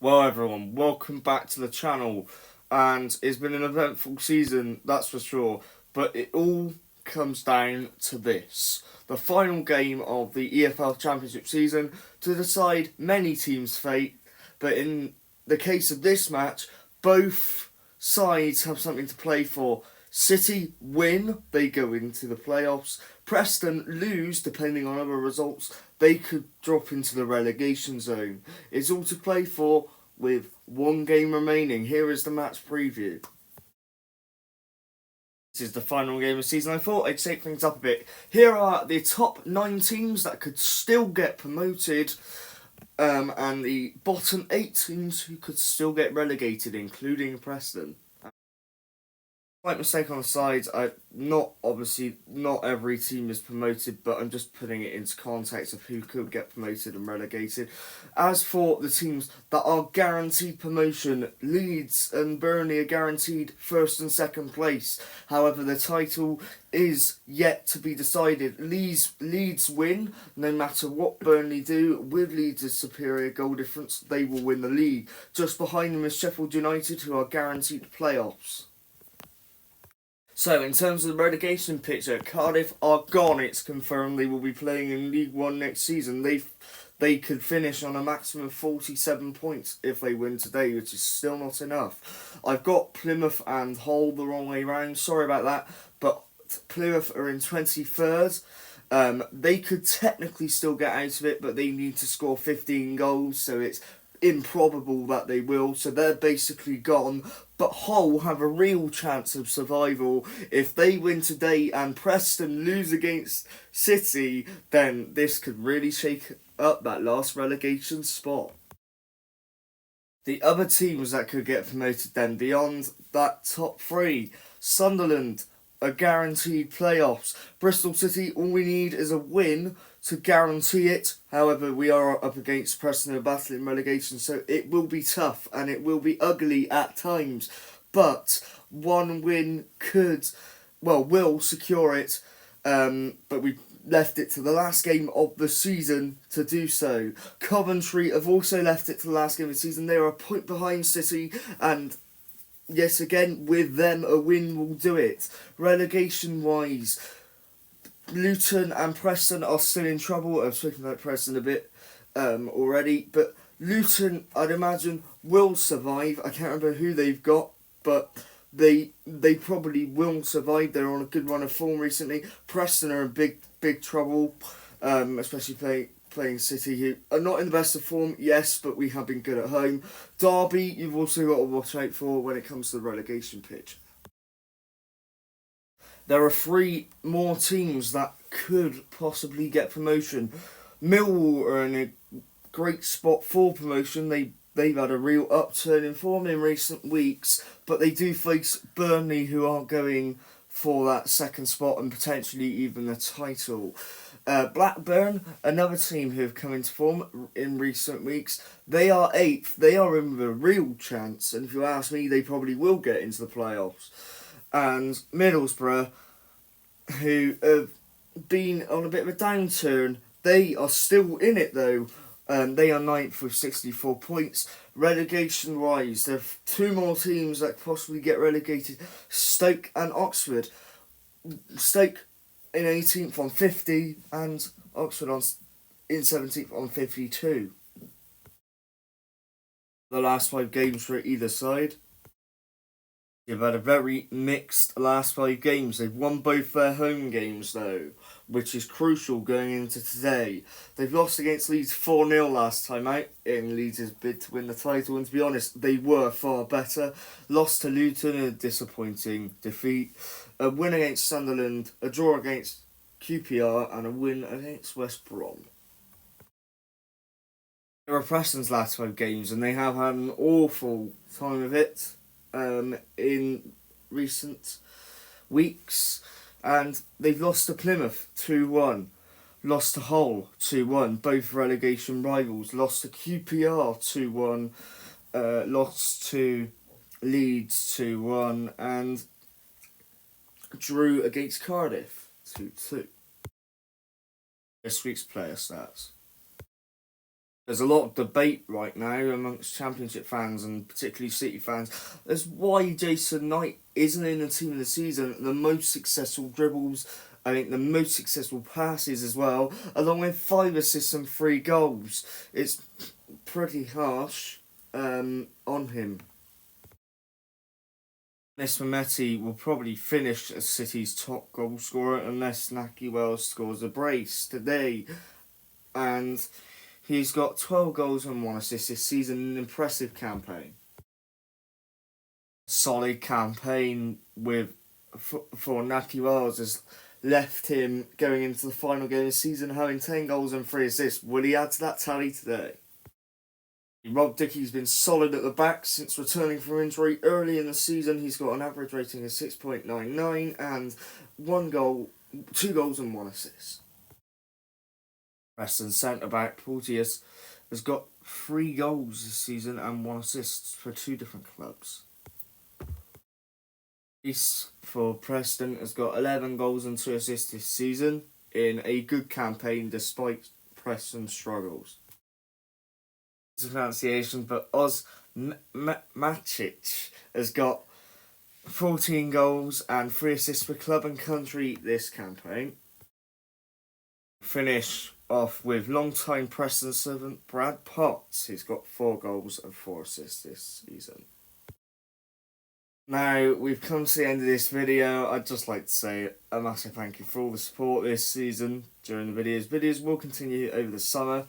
Well everyone, welcome back to the channel, and it's been an eventful season, that's for sure, but it all comes down to this. The final game of the EFL Championship season to decide many teams' fate, but in the case of this match, both sides have something to play for. City win, they go into the playoffs. Preston lose, depending on other results, they could drop into the relegation zone. It's all to play for with one game remaining. Here is the match preview. This is the final game of the season. I thought I'd shake things up a bit. Here are the top 9 teams that could still get promoted, and the bottom 8 teams who could still get relegated, including Preston. Slight mistake on the sides. Not every team is promoted, but I'm just putting it into context of who could get promoted and relegated. As for the teams that are guaranteed promotion, Leeds and Burnley are guaranteed first and second place. However, the title is yet to be decided. Leeds win no matter what Burnley do. With Leeds' superior goal difference, they will win the league. Just behind them is Sheffield United, who are guaranteed playoffs. So, in terms of the relegation picture, Cardiff are gone. It's confirmed they will be playing in League One next season. They could finish on a maximum of 47 points if they win today, which is still not enough. I've got Plymouth and Hull the wrong way round. Sorry about that. But Plymouth are in 23rd. They could technically still get out of it, but they need to score 15 goals, so it's improbable that they will, so they're basically gone. But Hull have a real chance of survival. If they win today and Preston lose against City, then this could really shake up that last relegation spot. The other teams that could get promoted then, beyond that top 3, Sunderland are guaranteed playoffs. Bristol City, all we need is a win to guarantee it. However, we are up against Preston and battling relegation, so it will be tough and it will be ugly at times. But one win will secure it. But we left it to the last game of the season to do so. Coventry have also left it to the last game of the season. They are a point behind City, and yes, again, with them, a win will do it. Relegation-wise, Luton and Preston are still in trouble. I've spoken about Preston a bit already, but Luton, I'd imagine, will survive. I can't remember who they've got, but they probably will survive. They're on a good run of form recently. Preston are in big trouble, especially playing City, who are not in the best of form, yes, but we have been good at home. Derby, you've also got to watch out for when it comes to the relegation pitch. There are 3 more teams that could possibly get promotion. Millwall are in a great spot for promotion. They've had a real upturn in form in recent weeks, but they do face Burnley, who are going for that second spot and potentially even the title. Blackburn, another team who have come into form in recent weeks, they are 8th. They are in with a real chance, and if you ask me, they probably will get into the playoffs. And Middlesbrough, who have been on a bit of a downturn, they are still in it though. They are 9th with 64 points. Relegation-wise, there are 2 more teams that could possibly get relegated. Stoke and Oxford. Stoke in 18th on 50, and Oxford in 17th on 52. The last 5 games for either side. They've had a very mixed last 5 games. They've won both their home games though, which is crucial going into today. They've lost against Leeds 4-0 last time out in Leeds' bid to win the title, and to be honest, they were far better. Lost to Luton, a disappointing defeat. A win against Sunderland, a draw against QPR, and a win against West Brom. They were Preston's last 5 games, and they have had an awful time of it in recent weeks, and they've lost to Plymouth 2-1, lost to Hull 2-1, both relegation rivals, lost to QPR 2-1, lost to Leeds 2-1, and drew against Cardiff 2-2. This week's player stats. There's a lot of debate right now amongst Championship fans and particularly City fans as why Jason Knight isn't in the team of the season. The most successful dribbles, I think the most successful passes as well, along with 5 assists and 3 goals. It's pretty harsh on him. Nesmametti will probably finish as City's top goal scorer unless Naki Wells scores a brace today. And he's got 12 goals and 1 assist this season, an impressive campaign. Solid campaign for Naki Wells has left him going into the final game of the season having 10 goals and 3 assists. Will he add to that tally today? Rob Dickey's been solid at the back since returning from injury early in the season. He's got an average rating of 6.99 and 2 goals and 1 assist. Preston centre-back Porteous has got 3 goals this season and 1 assist for 2 different clubs. East for Preston has got 11 goals and 2 assists this season in a good campaign despite Preston's struggles. Pronunciation, but Macic has got 14 goals and 3 assists for club and country this campaign. Finish off with long-time Preston servant Brad Potts, who's got 4 goals and 4 assists this season. Now, we've come to the end of this video. I'd just like to say a massive thank you for all the support this season during the videos. Videos will continue over the summer.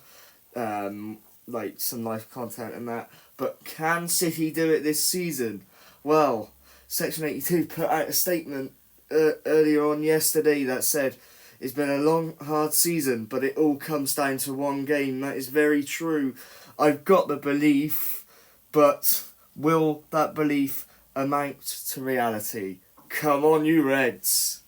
Like some live content and that, but can City do it this season? Well, Section 82 put out a statement earlier on yesterday that said it's been a long, hard season, but it all comes down to one game. That is very true. I've got the belief, but will that belief amount to reality? Come on, you Reds!